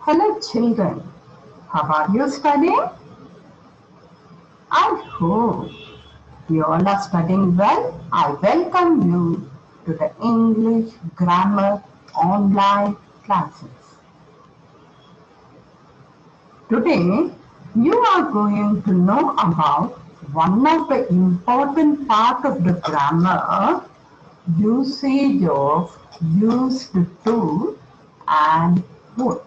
Hello children, how are you studying? I hope you all are studying well. I welcome you to the English Grammar online classes. Today you are going to know about one of the important part of the grammar, usage of used to and would.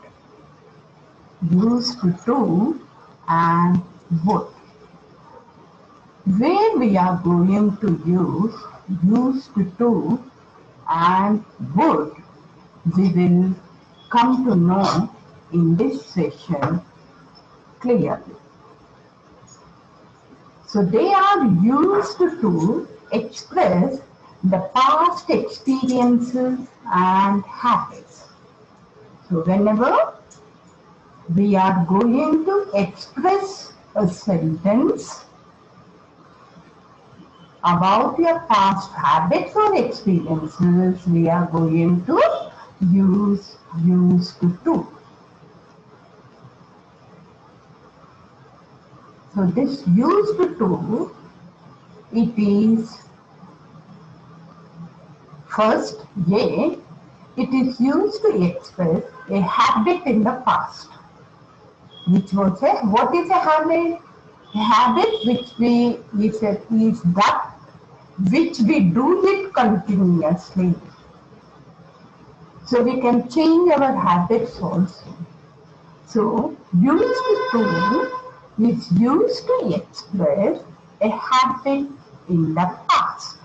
Used to and would. Where we are going to use used to and would, we will come to know in this session clearly. So they are used to express the past experiences and habits. So whenever we are going to express a sentence about your past habits or experiences, we are going to use used to. So this used to, it is first, it is used to express a habit in the past. Which was what is a habit? A habit is that which we do it continuously. So we can change our habits also. So used to is used to express a habit in the past.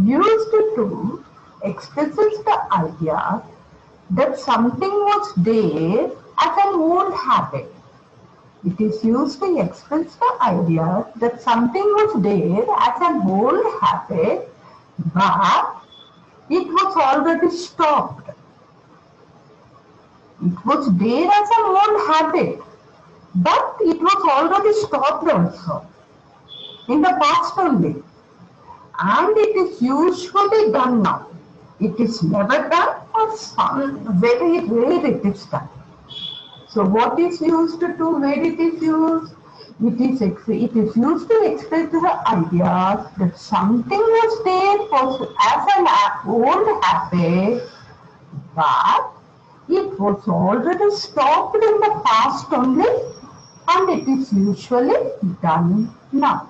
Used to expresses the idea that something was there as an old habit. It is used to express the idea that something was there as an old habit, but it was already stopped. It was there as an old habit, but it was already stopped also, in the past only. And it is usually done now. It is never done, or very rare it is done. So what is used to, where it is used? It is used to express the idea that something was there as an old habit, but it was already stopped in the past only, and it is usually done now.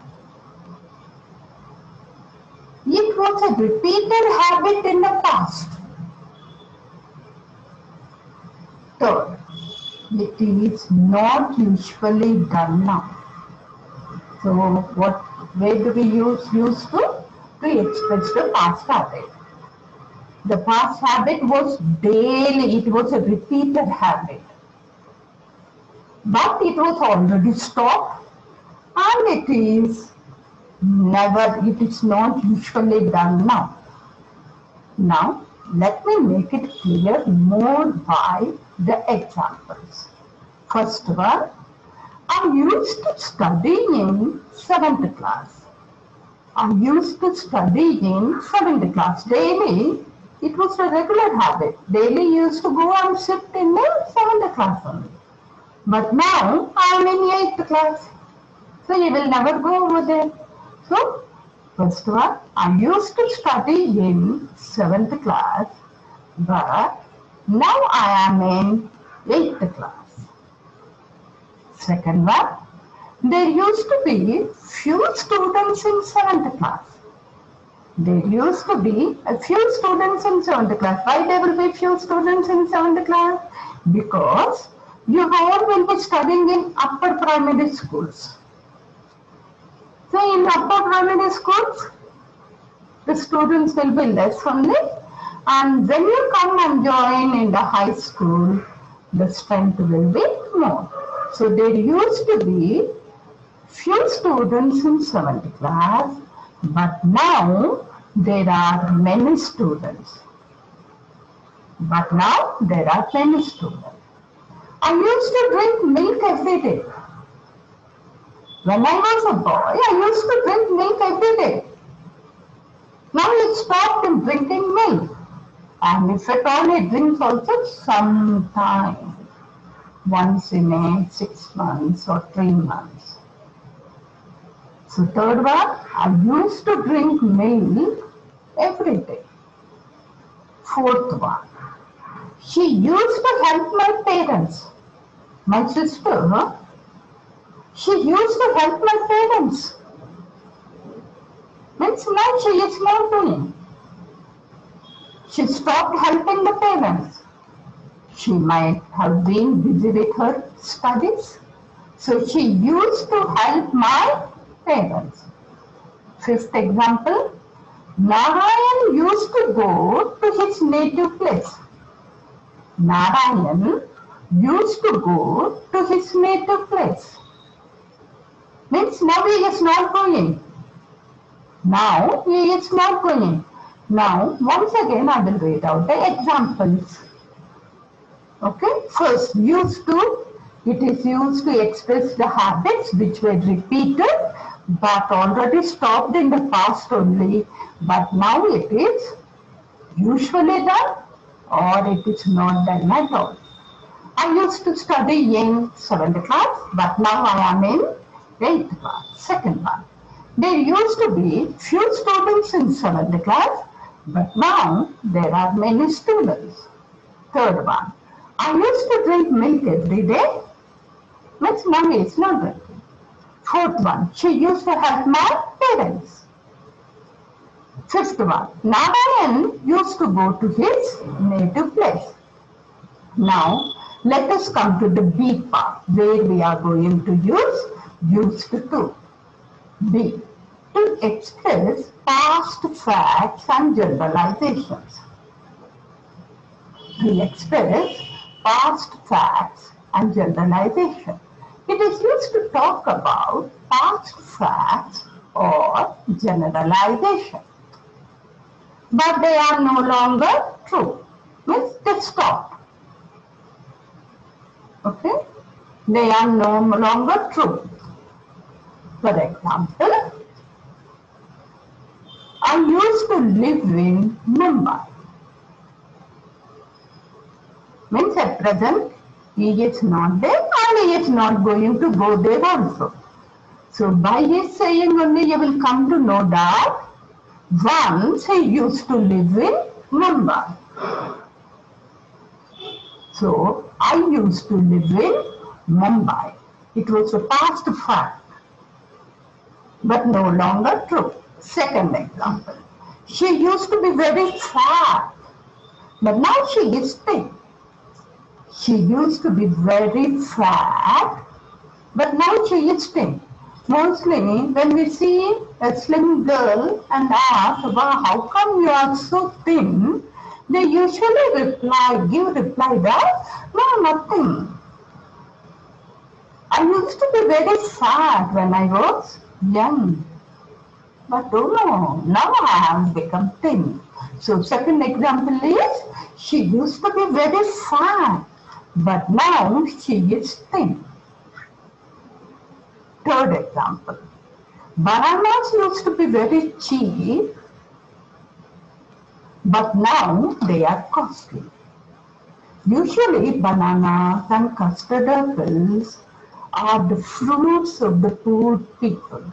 It was a repeated habit in the past. Third, it is not usually done now. So where do we use used to? To express the past habit. The past habit was daily, it was a repeated habit. But it was already stopped, and it is not usually done now. Now, let me make it clear more by the examples. First one, I used to study in 7th class. I used to study in 7th class. Daily, it was a regular habit. Daily used to go and sit in the 7th class only. But now, I am in 8th class. So, you will never go over there. So, first one, I used to study in 7th class, but now I am in 8th class. Second one, there used to be few students in 7th class. There used to be a few students in 7th class. Why there will be few students in 7th class? Because you all will be studying in upper primary schools. So in upper primary schools, the students will be less only, and when you come and join in the high school, the strength will be more. So there used to be few students in 7th class, but now there are many students. But now there are many students. I used to drink milk every day. When I was a boy, I used to drink milk every day. Now it stopped in drinking milk. And if at all he drinks also sometime, once in a 6 months or 3 months. So third one, I used to drink milk every day. Fourth one, she used to help my parents. My sister, she used to help my parents. Means now she is not doing. She stopped helping the parents. She might have been busy with her studies. So she used to help my parents. Fifth example, Narayan used to go to his native place. Narayan used to go to his native place. Means now he is not going. Now he is not going. Now once again I will read out the examples. Okay, first used to, it is used to express the habits which were repeated but already stopped in the past only, but now it is usually done or it is not done at all. I used to study in 7th class, but now I am in 8th class. Second one, there used to be few students in 7th class, but now there are many students. Third one, I used to drink milk every day, but now he is not drinking. Fourth one, she used to help my parents. Fifth one, Narayan used to go to his native place. Now, let us come to the B part, where we are going to use used to. B, to express past facts and generalizations. To express past facts and generalization. It is used to talk about past facts or generalization. But they are no longer true. Means they stop. Okay? They are no longer true. For example, I used to live in Mumbai. Means at present, he is not there and he is not going to go there also. So by his saying only you will come to know that once he used to live in Mumbai. So I used to live in Mumbai. It was a past fact, but no longer true. Second example, she used to be very fat, but now she is thin. She used to be very fat, but now she is thin. Mostly when we see a slim girl and ask, wow, how come you are so thin? They usually give reply that, no, nothing. I used to be very fat when I was young. But oh no, now I have become thin. So second example is, she used to be very fat, but now she is thin. Third example, bananas used to be very cheap, but now they are costly. Usually bananas and custard apples are the fruits of the poor people.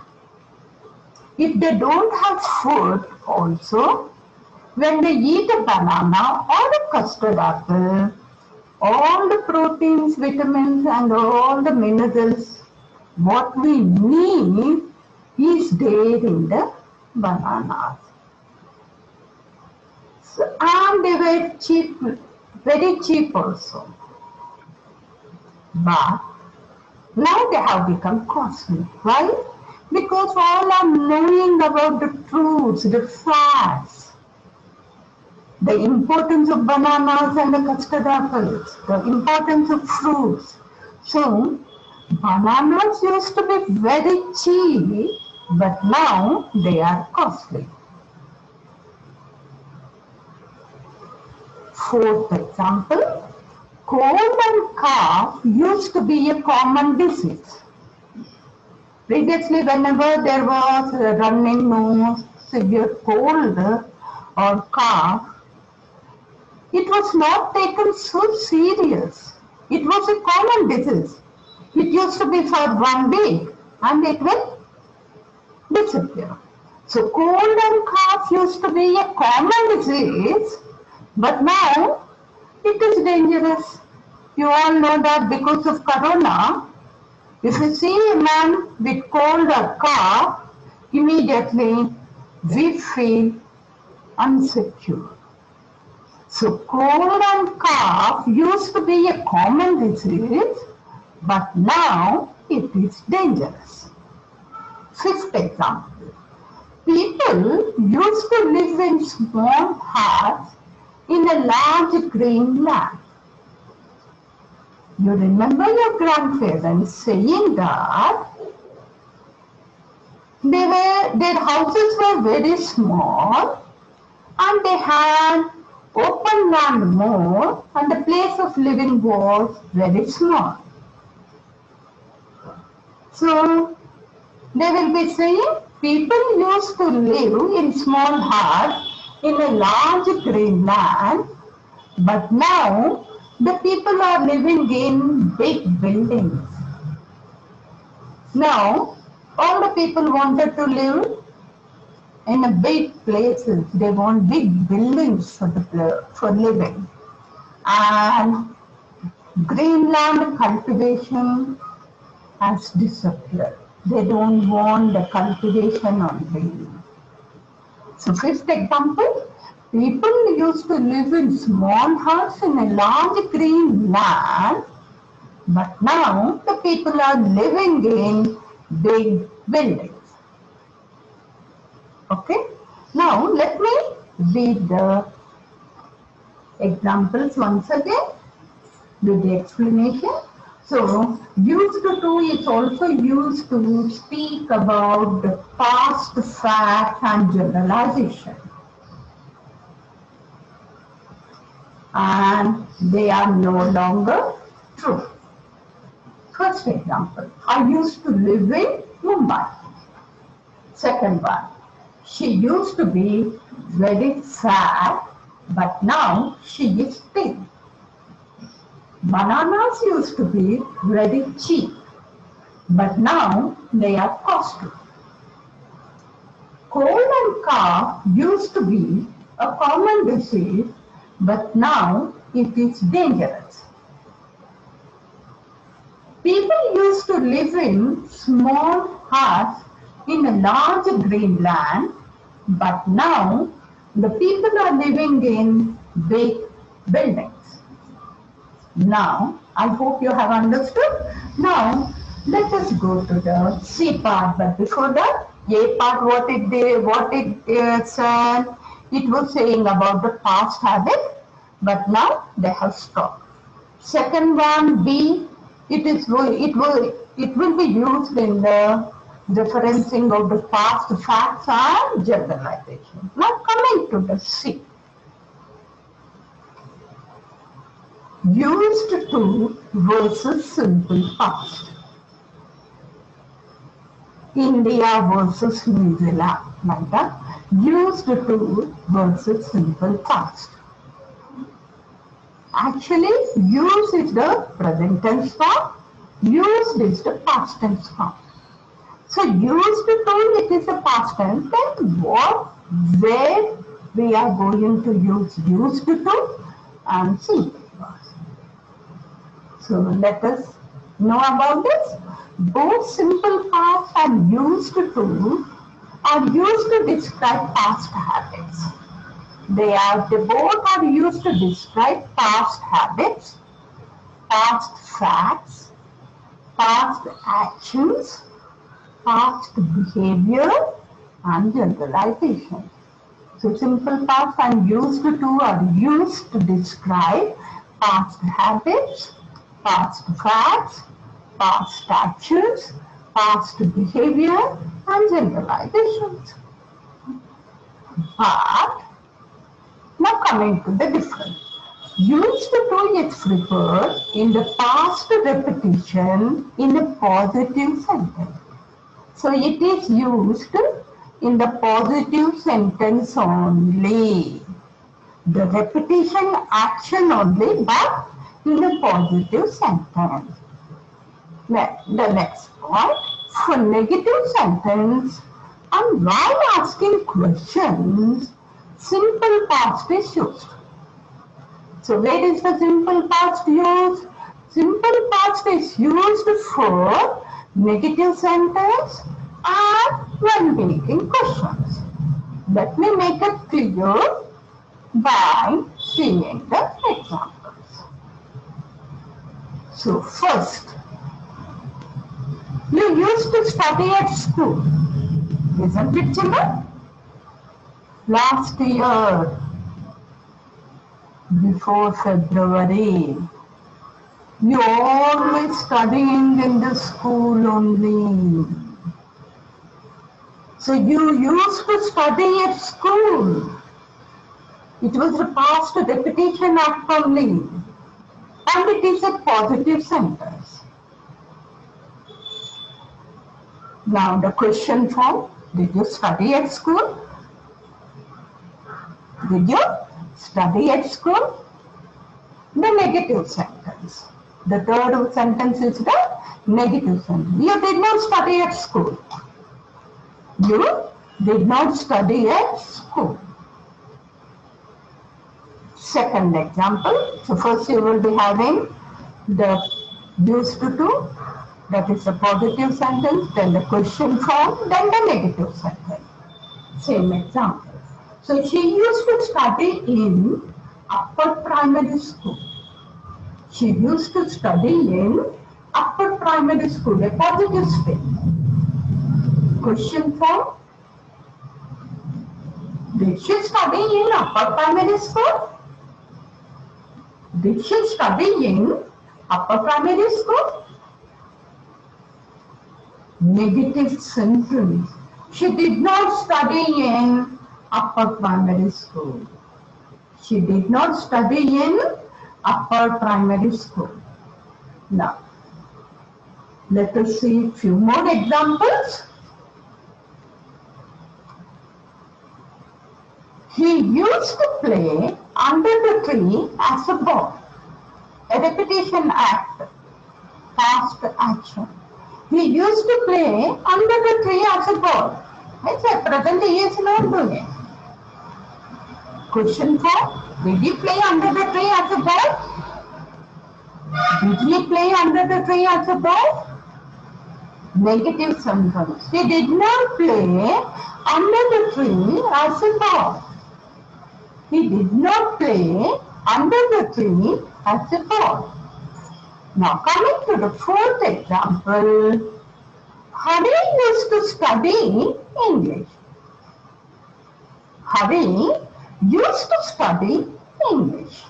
If they don't have food also, when they eat a banana or a custard apple, all the proteins, vitamins and all the minerals, what we need is there in the bananas. So, and they were cheap, very cheap also. But now they have become costly. Why? Because all are knowing about the truths, the facts, the importance of bananas and the custard apples, the importance of fruits. So, bananas used to be very cheap, but now they are costly. Fourth example, cold and cough used to be a common disease. Previously, whenever there was a running nose, severe cold or cough, it was not taken so serious. It was a common disease. It used to be for 1 week and it will disappear. So cold and cough used to be a common disease, but now it is dangerous. You all know that because of corona, if you see a man with cold or cough, immediately we feel insecure. So cold and cough used to be a common disease, but now it is dangerous. Fifth example. People used to live in small huts in a large green land. You remember your grandparents saying that their houses were very small and they had open land more and the place of living was very small. So they will be saying people used to live in small huts in a large green land, but now the people are living in big buildings. Now, all the people wanted to live in a big places. They want big buildings for living. And greenland cultivation has disappeared. They don't want the cultivation on green. So fifth example, people used to live in small huts in a large green land, but now the people are living in big buildings. Okay, now let me read the examples once again with the explanation. So, used to is also used to speak about the past fact and generalization. And they are no longer true. First example, I used to live in Mumbai. Second one, she used to be very fat, but now she is thin. Bananas used to be very cheap, but now they are costly. Cold and cough used to be a common disease, but now it is dangerous. People used to live in small huts in a large green land, but now the people are living in big buildings. Now, I hope you have understood. Now, let us go to the C part. But before that, A part, what it said, it was saying about the past habit, but now they have stopped. Second one, B, it will be used in the referencing of the past facts and generalization. Now, coming to the C. Used to versus simple past. India versus New Zealand, like that. Used to versus simple past. Actually, use is the present tense form, used is the past tense form. So, used to, it is the past tense, then where we are going to use used to and simple past. So let us know about this. Both simple past and used to are used to describe past habits. They both are used to describe past habits, past facts, past actions, past behavior, and generalization. So simple past and used to are used to describe past habits, past facts, past actions, past behavior, and generalizations. But now coming to the difference. Used to is preferred in the past repetition in a positive sentence. So it is used in the positive sentence only. The repetition action only, but in a positive sentence. The next point, for negative sentence, and while asking questions, simple past is used. So where is the simple past used? Simple past is used for negative sentence and when making questions. Let me make it clear by seeing the examples. So first, you used to study at school, isn't it, children? Last year, before February, you always studying in the school only. So you used to study at school. It was a past repetition act only. And it is a positive sentence. Now the question form, did you study at school? Did you study at school? The negative sentence. The third sentence is the negative sentence. You did not study at school. You did not study at school. Second example. So first you will be having the used to, that is a positive sentence, then the question form, then the negative sentence. Same example. So she used to study in upper primary school. She used to study in upper primary school, a positive statement. Question form. Did she study in upper primary school? Did she study in upper primary school? Negative sentence. She did not study in upper primary school. She did not study in upper primary school. Now, let us see a few more examples. He used to play under the tree as a boy. A repetition act, past action. He used to play under the tree as a boy. At present he is not doing it. Question form, did he play under the tree as a boy? Did he play under the tree as a boy? Negative sentence. He did not play under the tree as a boy. He did not play under the tree as a boy. Now coming to the fourth example, Hari used to study English. Hari used to study English.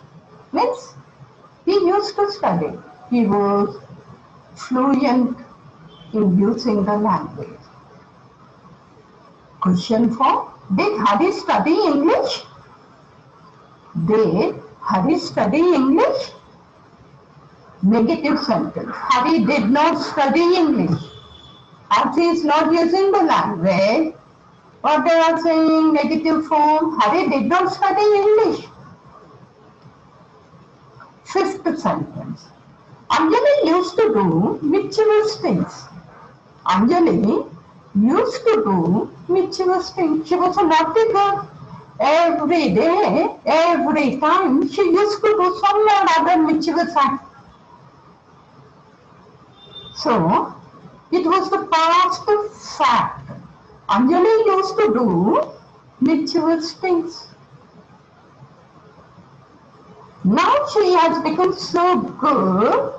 Means he used to study. He was fluent in using the language. Question form, did Hari study English? Did Hari study English? Negative sentence. Hari did not study English. As he is not using the language, what they are saying, negative form, Hari did not study English. Fifth sentence. Anjali used to do mischievous things. Anjali used to do mischievous things. She was a naughty girl. Every day, every time, she used to do some or other mischievous act. So, it was the past fact. Anjali used to do mischievous things. Now she has become so good.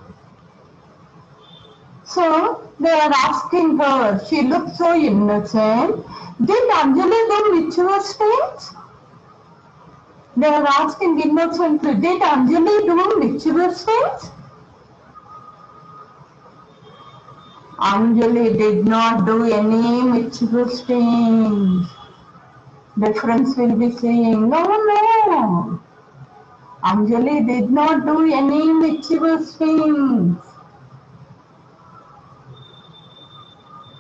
So, they are asking her, she looks so innocent. Did Anjali do mischievous things? They are asking innocently, did Anjali do mischievous things? Anjali did not do any mischievous things. The friends will be saying, no. Anjali did not do any mischievous things.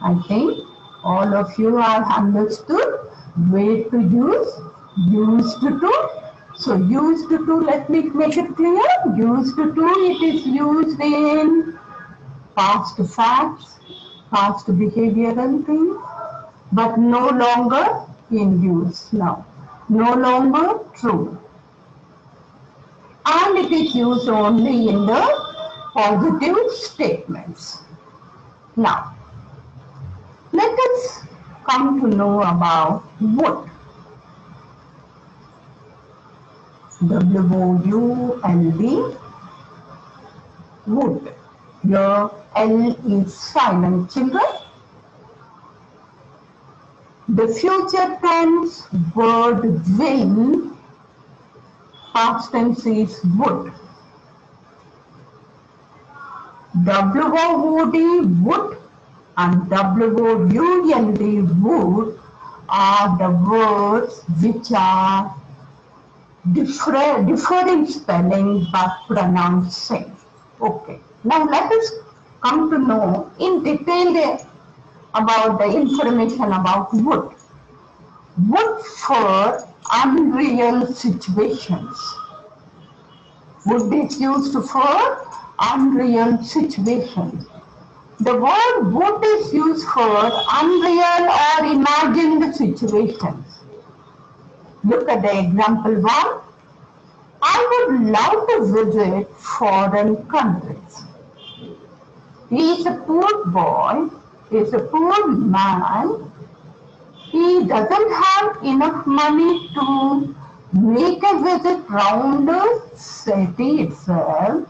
I think all of you have understood where to use used to, So used to, let me make it clear. Used to, it is used in past facts, past behavioral things, but no longer in use now. No longer true. And it is used only in the positive statements. Now, let us come to know about would. W-O-U-L-D, would. Your L is silent, children. The future tense word will, past tense is would. W-O-O-D, would, and W-O-U-L-D, would, are the words which are differing spelling but pronounced same. Okay. Now let us come to know in detail about the information about would. Would for unreal situations. Would is used for unreal situations. The word would is used for unreal or imagined situations. Look at the example 1. I would love to visit foreign countries. He is a poor boy, he is a poor man. He doesn't have enough money to make a visit round the city itself,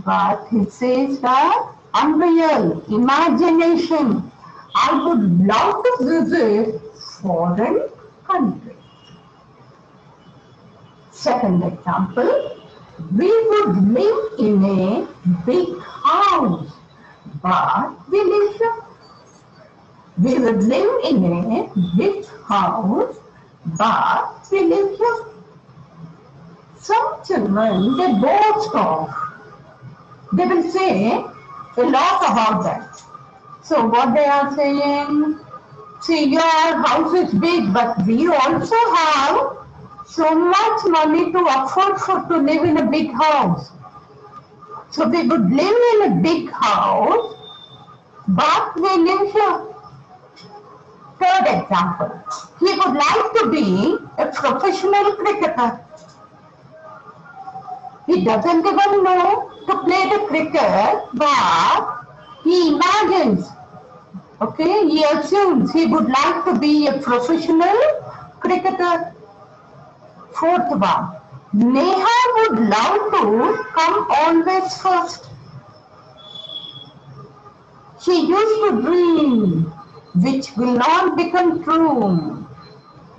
but he says that unreal, imagination. I would love to visit foreign countries. Second example, we would live in a big house, but we live here. We would live in a big house, but we live here. Some children, they boast of. They will say a lot about that. So what they are saying, see, your house is big, but we also have so much money to afford to live in a big house. So we would live in a big house, but we live here. Third example, he would like to be a professional cricketer. He doesn't even know to play the cricket, but he imagines, okay, he assumes he would like to be a professional cricketer. Fourth one, Neha would love to come always first. She used to dream, which will not become true.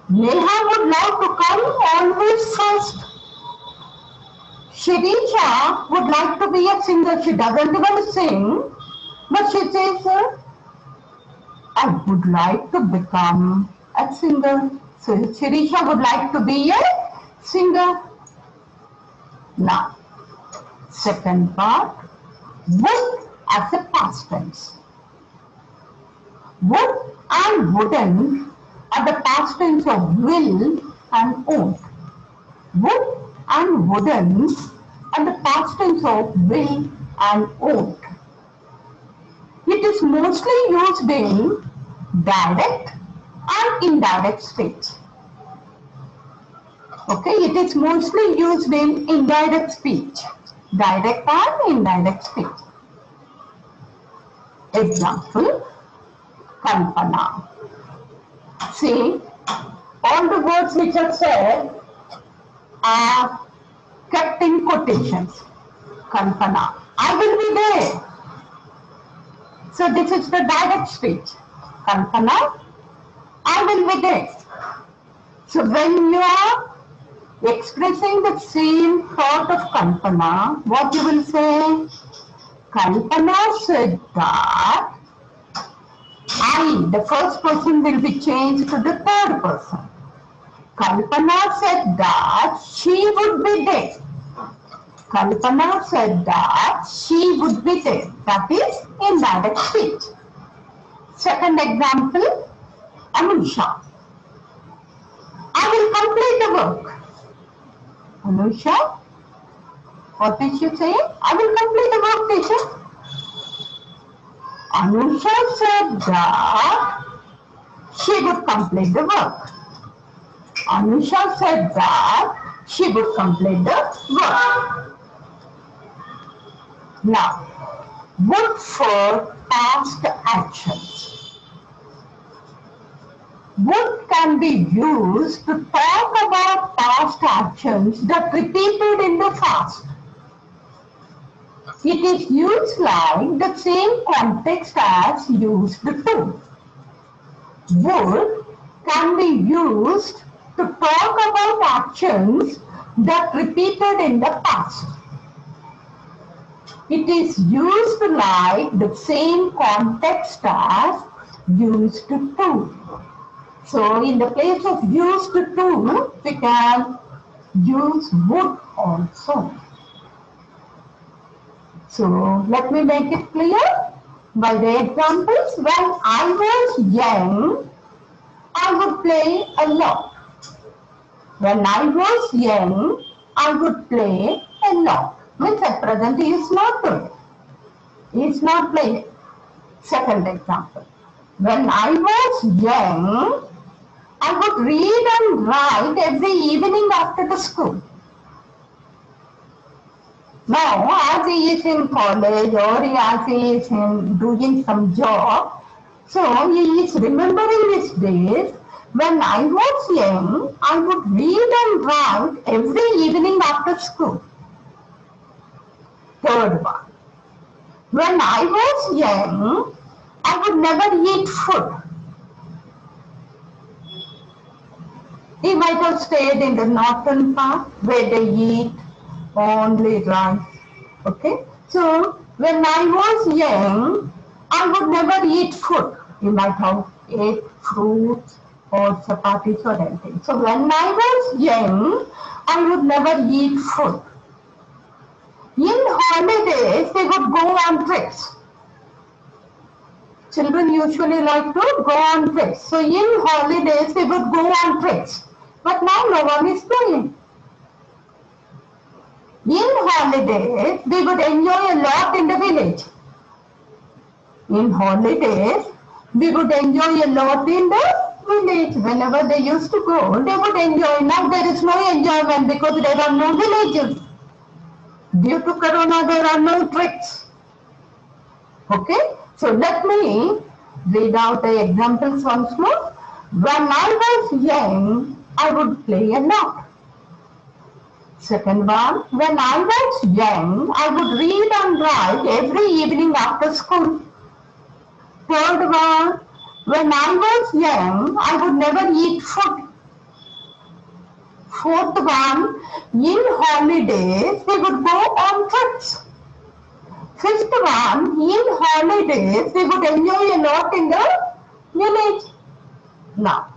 Neha would love to come always first. Shirisha would like to be a singer. She doesn't even sing, but she says, I would like to become a singer. So Shirisha would like to be a singer. Now, second part, would as a past tense. Would and wouldn't are the past tense of will and won't. Would and wouldn't are the past tense of will and won't. It is mostly used in direct and indirect speech. Okay, it is mostly used in indirect speech, direct and indirect speech. Example, Kalpana. See, all the words which are said are kept in quotations. Kalpana, I will be there. So this is the direct speech. Kalpana, I will be there. So when you are expressing the same thought of Kalpana, what you will say? Kalpana said that I, the first person, will be changed to the third person. Kalpana said that she would be there. Kalpana said that she would be there. That is indirect speech. Second example, Anunsha. I will complete the work. Anusha, what is she saying? I will complete the work, teacher. Anusha said that she would complete the work. Anusha said that she would complete the work. Now, would for past actions. Would can be used to talk about past actions that repeated in the past. It is used like the same context as used to. Would can be used to talk about actions that repeated in the past. It is used like the same context as used to. So in the place of used to, we can use would also. So let me make it clear by the examples. When I was young, I would play a lot. When I was young, I would play a lot. Means at present he is not doing. He is not playing. Second example. When I was young, I would read and write every evening after the school. Now, as he is in college or as he is doing some job, so he is remembering his days. When I was young, I would read and write every evening after school. Third one. When I was young, I would never eat food. He might have stayed in the northern part where they eat only rice. Okay? So, when I was young, I would never eat food. He might have ate fruits or chapatis or anything. So, when I was young, I would never eat food. In holidays, they would go on trips. Children usually like to go on trips. So, in holidays, they would go on trips. But now no one is going. In holidays, they would enjoy a lot in the village. In holidays, they would enjoy a lot in the village. Whenever they used to go, they would enjoy. Now there is no enjoyment because there are no villages. Due to Corona, there are no trips. Okay? So let me read out the examples once more. When I was young, I would play a lot. Second one, when I was young, I would read and write every evening after school. Third one, when I was young, I would never eat food. Fourth one, in holidays, we would go on trips. Fifth one, in holidays, we would enjoy a lot in the village. Now,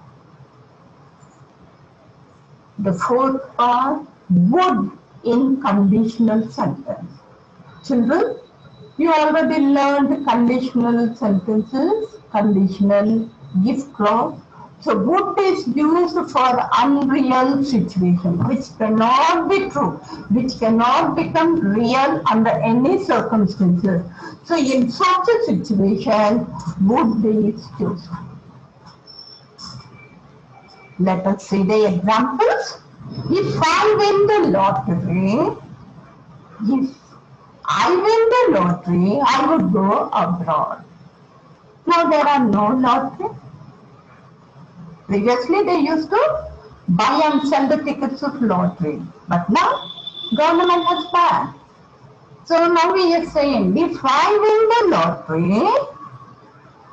the fourth part, would in conditional sentence. Children, you already learned conditional sentences, conditional if clause. So would is used for unreal situation, which cannot be true, which cannot become real under any circumstances. So in such a situation, would is used. Let us see the examples. If I win the lottery, if I win the lottery, I would go abroad. Now there are no lottery. Previously they used to buy and sell the tickets of lottery. But now government has banned. So now we are saying, if I win the lottery,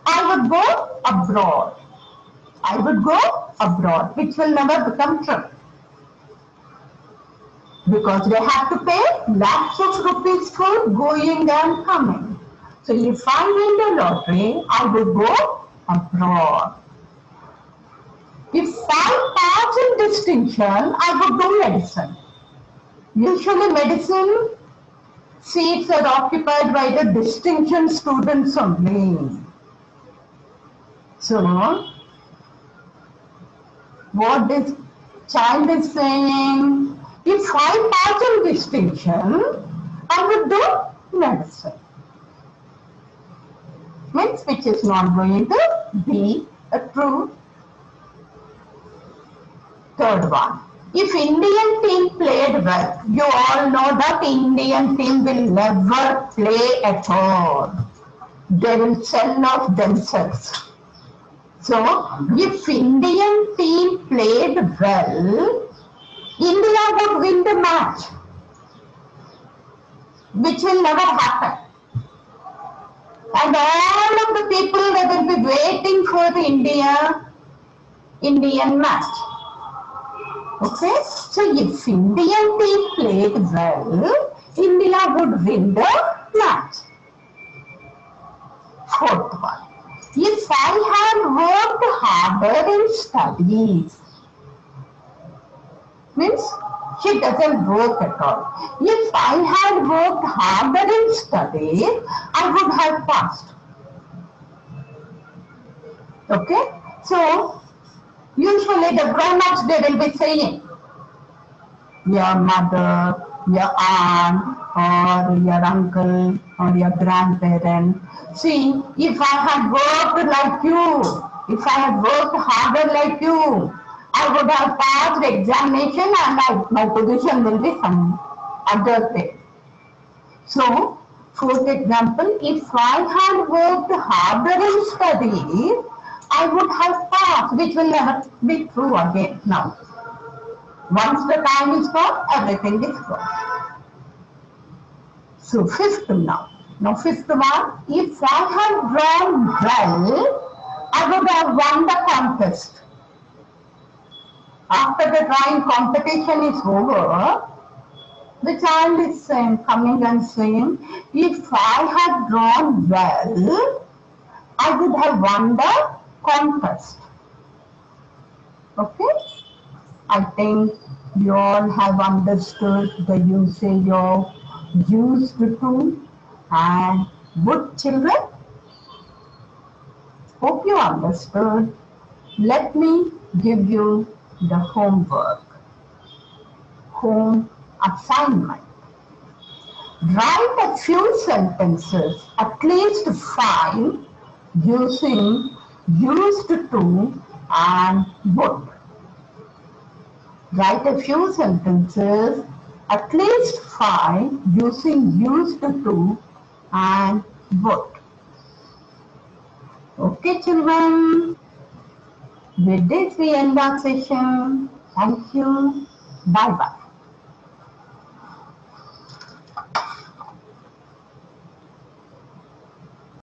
I would go abroad. I would go abroad, which will never become true. Because they have to pay lakhs of rupees for going and coming. So if I win the lottery, I would go abroad. If I pass in distinction, I would do medicine. Usually medicine seats are occupied by the distinction students only. So, what this child is saying, If I pass on distinction, I would do medicine. Means which is not going to be a true. Third one. If Indian team played well, you all know that Indian team will never play at all. They will sell off themselves. So, if Indian team played well, India would win the match, which will never happen. And all of the people they will be waiting for the Indian match. Okay, so if Indian team played well, India would win the match. Fourth one. If I had worked harder in studies, means she doesn't work at all. If I had worked harder in studies, I would have passed. Okay, so usually the grown-ups they will be saying, your mother, your aunt, or your uncle, or your grandparent. See, if I had worked like you, if I had worked harder like you, I would have passed the examination and my position will be some other thing. So, fourth example, if I had worked harder in studies, I would have passed, which will never be true again now. Once the time is gone, everything is gone. So fifth now. Now fifth one, if I had drawn well, I would have won the contest. After the drawing competition is over, the child is coming and saying, if I had drawn well, I would have won the contest. Okay? I think you all have understood the usage of used to and would, children. Hope you understood. Let me give you the homework. Home assignment. Write a few sentences, at least 5, using used to and would. Write a few sentences, at least 5, using used to and would. Okay, children. With this, we end our session. Thank you. Bye-bye.